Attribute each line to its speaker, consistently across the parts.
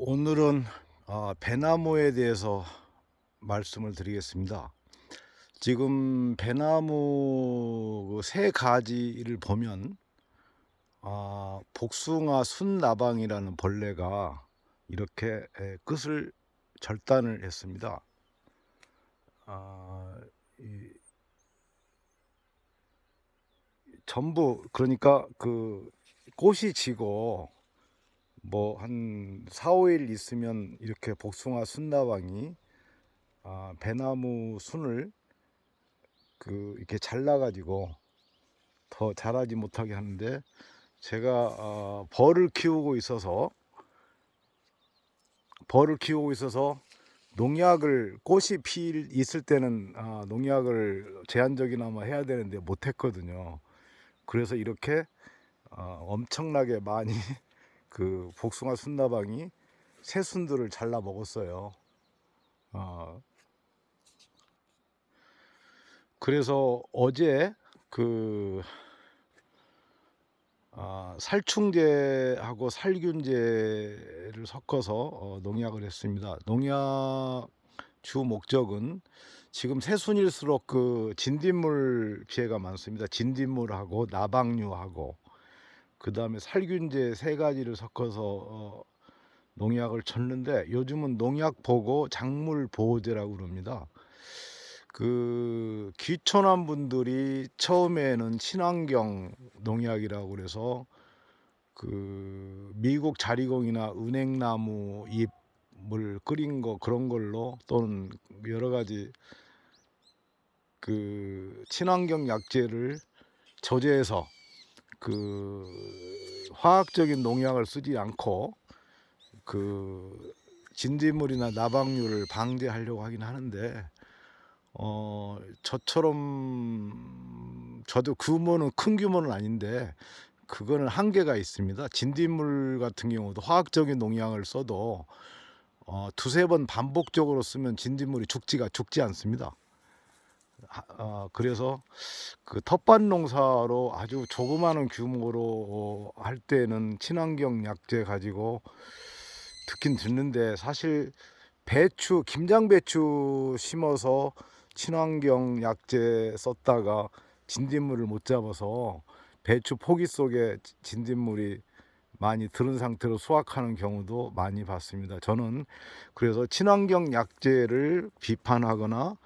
Speaker 1: 오늘은 배나무에 대해서 말씀을 드리겠습니다. 지금 배나무 세 가지를 보면 복숭아 순나방이라는 벌레가 이렇게 끝을 절단을 했습니다. 아, 이, 전부 그러니까 그 꽃이 지고 뭐 한 4, 5일 있으면 이렇게 복숭아 순나방이 배나무 순을 이렇게 잘라가지고 더 자라지 못하게 하는데, 제가 벌을 키우고 있어서 농약을 꽃이 있을 때는 농약을 제한적이나마 해야 되는데 못했거든요. 그래서 이렇게 엄청나게 많이 그 복숭아 순나방이 새순들을 잘라 먹었어요. 어, 그래서 어제 그 살충제하고 살균제를 섞어서 농약을 했습니다. 농약 주 목적은 지금 새순일수록 그 진딧물 피해가 많습니다. 진딧물하고 나방류하고 그 다음에 살균제 세 가지를 섞어서 농약을 쳤는데, 요즘은 농약 보고 작물 보호제라고 그럽니다. 그 귀촌한 분들이 처음에는 친환경 농약이라고 그래서 그 미국 자리공이나 은행나무 잎을 끓인 거 그런 걸로, 또는 여러 가지 그 친환경 약재를 저제해서 그 화학적인 농약을 쓰지 않고 그 진딧물이나 나방류를 방제하려고 하긴 하는데, 저도 규모는 큰 규모는 아닌데 그거는 한계가 있습니다. 진딧물 같은 경우도 화학적인 농약을 써도 두세 번 반복적으로 쓰면 진딧물이 죽지 않습니다. 그래서 그 텃밭 농사로 아주 조그마한 규모로 할 때는 친환경 약재 가지고 듣긴 듣는데, 사실 김장 배추 심어서 친환경 약재 썼다가 진딧물을 못 잡아서 배추 포기 속에 진딧물이 많이 들은 상태로 수확하는 경우도 많이 봤습니다. 저는 그래서 친환경 약재를 비판하거나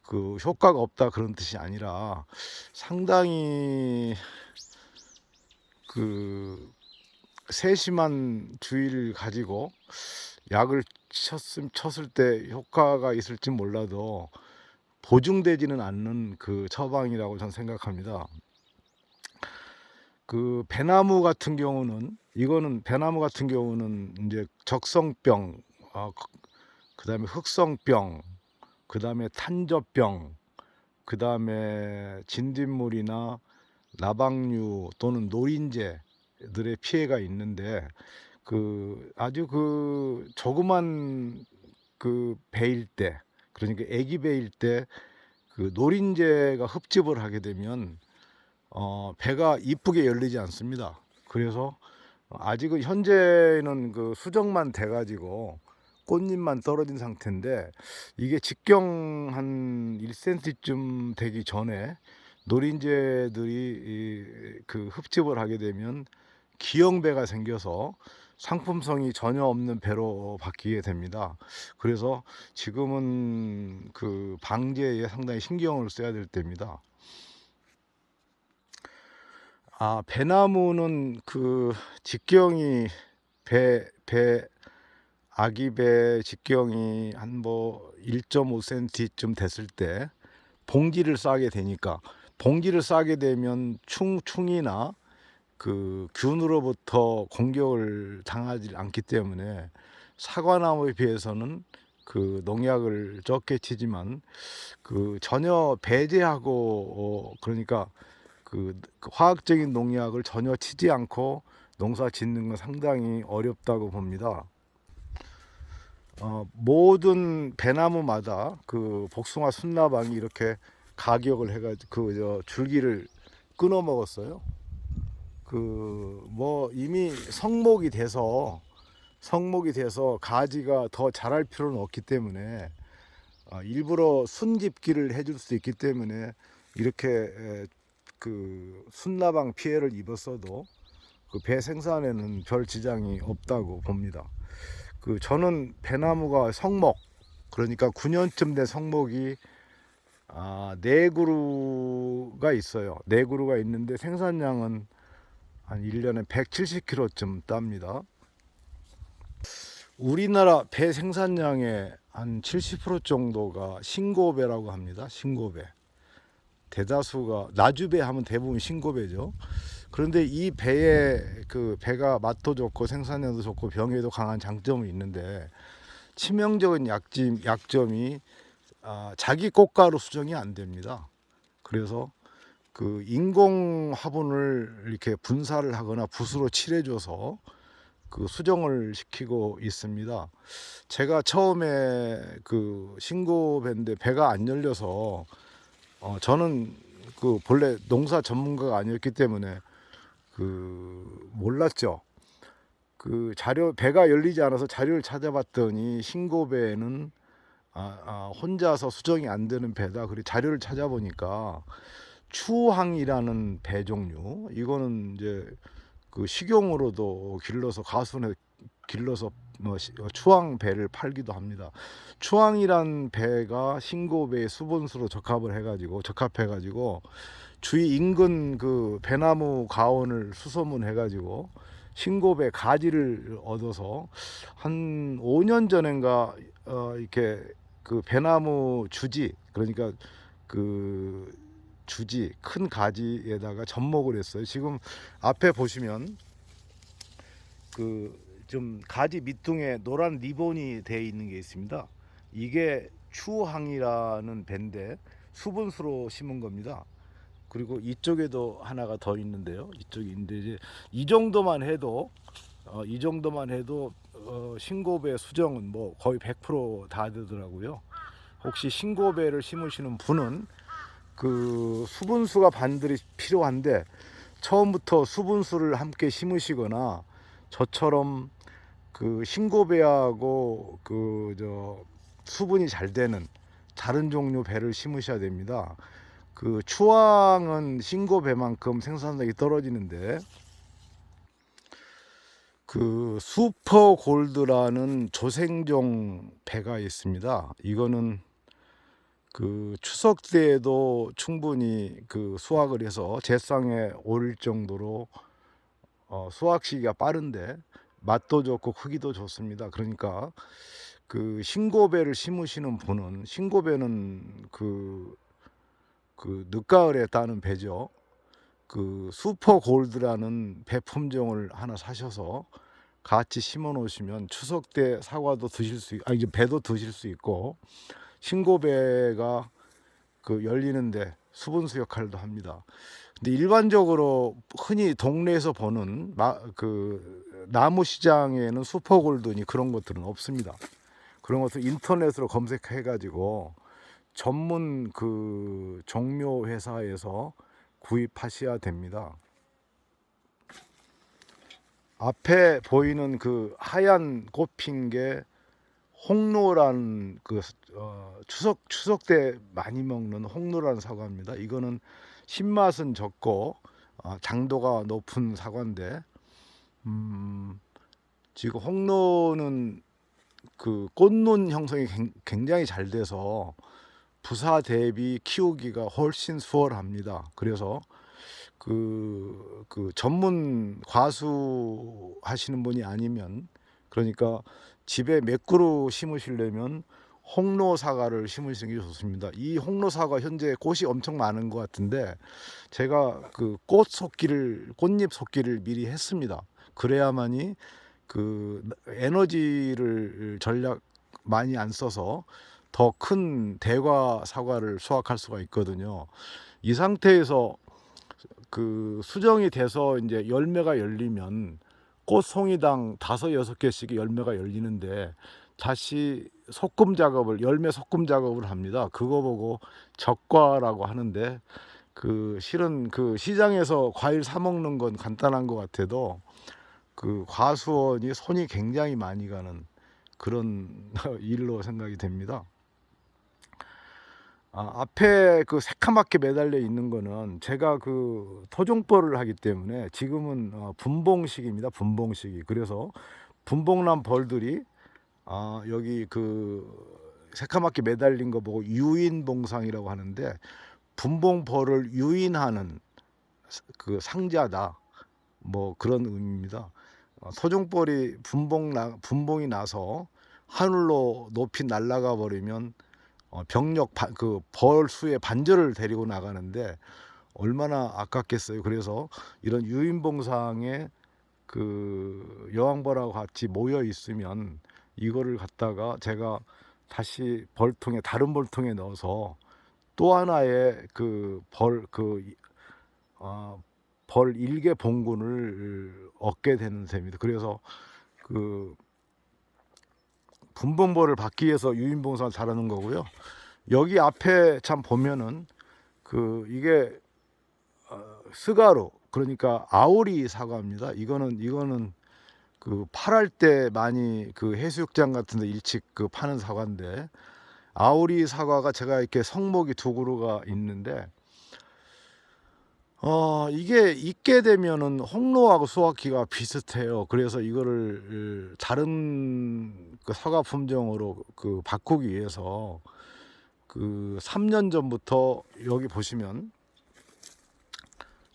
Speaker 1: 그 효과가 없다 그런 뜻이 아니라, 상당히 그 세심한 주의를 가지고 약을 쳤을 때 효과가 있을지 몰라도 보증되지는 않는 그 처방이라고 저는 생각합니다. 그 배나무 같은 경우는 이제 적성병, 그다음에 흑성병, 그다음에 탄저병, 그다음에 진딧물이나 나방류 또는 노린재들의 피해가 있는데, 그 아주 그 조그만 그 배일 때, 그러니까 애기 배일 때 그 노린재가 흡집을 하게 되면 배가 이쁘게 열리지 않습니다. 그래서 아직은 현재는 그 수정만 돼 가지고 꽃잎만 떨어진 상태인데, 이게 직경 한 1cm쯤 되기 전에 노린재들이 그 흡집을 하게 되면 기형배가 생겨서 상품성이 전혀 없는 배로 바뀌게 됩니다. 그래서 지금은 그 방제에 상당히 신경을 써야 될 때입니다. 배나무는 그 직경이 배 아기 배 직경이 한 뭐 1.5cm쯤 됐을 때 봉지를 싸게 되면 충이나 그 균으로부터 공격을 당하지 않기 때문에 사과나무에 비해서는 그 농약을 적게 치지만, 그 전혀 배제하고 그러니까 그 화학적인 농약을 전혀 치지 않고 농사 짓는 건 상당히 어렵다고 봅니다. 모든 배나무마다 그 복숭아 순나방이 이렇게 가격을 해가지고 그 줄기를 끊어 먹었어요. 그 뭐 이미 성목이 돼서 성목이 돼서 가지가 더 자랄 필요는 없기 때문에 일부러 순집기를 해줄 수 있기 때문에 이렇게 그 순나방 피해를 입었어도 그 배 생산에는 별 지장이 없다고 봅니다. 그 저는 배나무가 성목, 그러니까 9년쯤 된 성목이 4그루가 있어요. 4그루가 있는데 생산량은 한 1년에 170kg쯤 땁니다. 우리나라 배 생산량의 한 70% 정도가 신고배라고 합니다. 신고배. 대다수가 나주배 하면 대부분 신고배죠. 그런데 이 배에 그 배가 맛도 좋고 생산량도 좋고 병에도 강한 장점이 있는데 치명적인 약점이 자기 꽃가루 수정이 안 됩니다. 그래서 그 인공 화분을 이렇게 분사를 하거나 붓으로 칠해줘서 그 수정을 시키고 있습니다. 제가 처음에 그 신고배인데 배가 안 열려서 저는 그 본래 농사 전문가가 아니었기 때문에 그 몰랐죠. 그 배가 열리지 않아서 자료를 찾아봤더니 신고배는 혼자서 수정이 안 되는 배다. 그리고 자료를 찾아보니까 추항이라는 배 종류, 이거는 이제 그 식용으로도 길러서 가순에 길러서 추항 배를 팔기도 합니다. 추항이란 배가 신고배의 수분수로 적합해가지고 주위 인근 그 배나무 가온을 수소문해가지고 신고배 가지를 얻어서 한 5년 전인가 이렇게 그 배나무 주지, 그러니까 그 주지 큰 가지에다가 접목을 했어요. 지금 앞에 보시면 그 좀 가지 밑둥에 노란 리본이 되어 있는 게 있습니다. 이게 추항이라는 배인데 수분수로 심은 겁니다. 그리고 이쪽에도 하나가 더 있는데요. 이쪽이 있는데 이제 이 정도만 해도 신고배 수정은 뭐 거의 100%다 되더라고요. 혹시 신고배를 심으시는 분은 그 수분수가 반드시 필요한데 처음부터 수분수를 함께 심으시거나 저처럼 그 신고배하고 수분이 잘 되는 다른 종류 배를 심으셔야 됩니다. 그 추황은 신고배만큼 생산량이 떨어지는데 그 슈퍼골드라는 조생종 배가 있습니다. 이거는 그 추석 때에도 충분히 그 수확을 해서 제상에 오를 정도로 수확 시기가 빠른데 맛도 좋고 크기도 좋습니다. 그러니까 그 신고배를 심으시는 분은 신고배는 그 늦가을에 따는 배죠. 그 슈퍼 골드라는 배 품종을 하나 사셔서 같이 심어 놓으시면 추석 때 사과도 드실 수 이제 배도 드실 수 있고 신고배가 그 열리는데 수분수 역할도 합니다. 근데 일반적으로 흔히 동네에서 보는 그 나무 시장에는 슈퍼골드니 그런 것들은 없습니다. 그런 것을 인터넷으로 검색해 가지고 전문 그 종묘 회사에서 구입하셔야 됩니다. 앞에 보이는 그 하얀 꽃핀 게 홍로란 그 추석 때 많이 먹는 홍로란 사과입니다. 이거는 신맛은 적고 당도가 높은 사과인데 지금 홍로는 그 꽃눈 형성이 굉장히 잘 돼서 부사 대비 키우기가 훨씬 수월합니다. 그래서 그 전문 과수 하시는 분이 아니면, 그러니까 집에 몇 그루 심으시려면 홍로 사과를 심으시는 게 좋습니다. 이 홍로 사과 현재 꽃이 엄청 많은 것 같은데 제가 그 꽃잎 속기를 미리 했습니다. 그래야만이 그 에너지를 전략 많이 안 써서 더 큰 대과 사과를 수확할 수가 있거든요. 이 상태에서 그 수정이 돼서 이제 열매가 열리면 꽃송이당 5-6개씩 열매가 열리는데 다시 열매 속금 작업을 합니다. 그거 보고 적과라고 하는데 그 실은 그 시장에서 과일 사 먹는 건 간단한 것 같아도 그 과수원이 손이 굉장히 많이 가는 그런 일로 생각이 됩니다. 앞에 그 새카맣게 매달려 있는 거는 제가 그 토종벌을 하기 때문에 지금은 분봉식입니다. 분봉식이. 그래서 분봉난 벌들이 여기 그 새카맣게 매달린 거 보고 유인봉상이라고 하는데, 분봉벌을 유인하는 그 상자다, 뭐 그런 의미입니다. 토종벌이 분봉이 나서 하늘로 높이 날아가 버리면 병력 그 벌수의 반절을 데리고 나가는데 얼마나 아깝겠어요. 그래서 이런 유인봉상에 그 여왕벌하고 같이 모여 있으면 이거를 갖다가 제가 다시 벌통에, 다른 벌통에 넣어서 또 하나의 그 벌 일개 봉군을 얻게 되는 셈입니다. 그래서 그 분봉벌을 받기 위해서 유인봉상을 달아놓은 거고요. 여기 앞에 참 보면은 그 이게 스가루, 그러니까 아오리 사과입니다. 이거는 그 팔할 때 많이 그 해수욕장 같은 데 일찍 그 파는 사과인데, 아오리 사과가 제가 이렇게 성목이 두 그루가 있는데 이게 익게 되면은 홍로하고 수확기가 비슷해요. 그래서 이거를 다른 그 사과 품종으로 그 바꾸기 위해서 그 3년 전부터 여기 보시면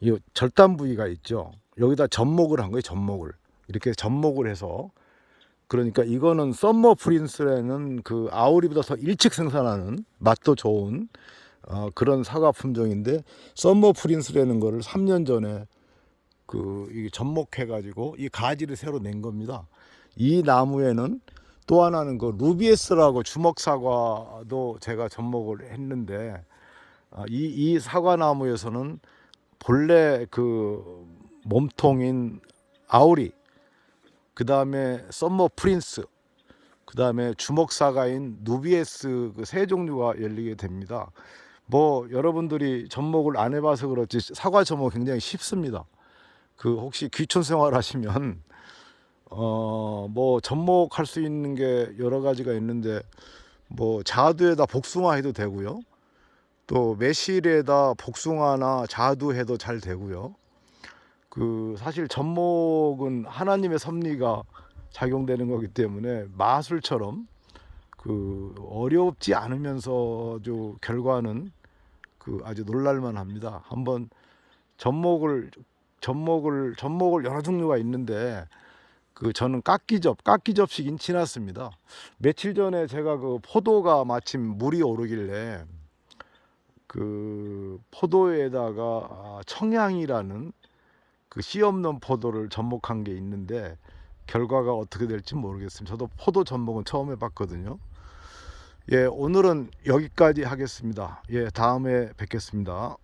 Speaker 1: 이 절단 부위가 있죠. 여기다 접목을 한 거예요. 접목을 이렇게 접목을 해서, 그러니까 이거는 썸머 프린스라는 그 아오리보다 더 일찍 생산하는 맛도 좋은 그런 사과 품종인데, 썸머 프린스라는 거를 3년 전에 이 접목해 가지고 이 가지를 새로 낸 겁니다. 이 나무에는 또 하나는 그 루비에스라고 주먹 사과도 제가 접목을 했는데, 이 사과 나무에서는 본래 그 몸통인 아오리, 그 다음에 썸머 프린스, 그 다음에 주먹 사과인 누비에스, 그 세 종류가 열리게 됩니다. 뭐 여러분들이 접목을 안 해봐서 그렇지 사과 접목 굉장히 쉽습니다. 그 혹시 귀촌 생활 하시면 뭐 접목할 수 있는 게 여러 가지가 있는데, 뭐 자두에다 복숭아 해도 되고요, 또 매실에다 복숭아나 자두 해도 잘 되고요. 그 사실 접목은 하나님의 섭리가 작용되는 거기 때문에 마술처럼 그 어렵지 않으면서도 결과는 그 아주 놀랄만 합니다. 한번 접목을 여러 종류가 있는데, 그 저는 깎기접식인 지났습니다. 며칠 전에 제가 그 포도가 마침 물이 오르길래 그 포도에다가 청양이라는 그 씨 없는 포도를 접목한 게 있는데 결과가 어떻게 될지 모르겠습니다. 저도 포도 접목은 처음 해봤거든요. 예, 오늘은 여기까지 하겠습니다. 예, 다음에 뵙겠습니다.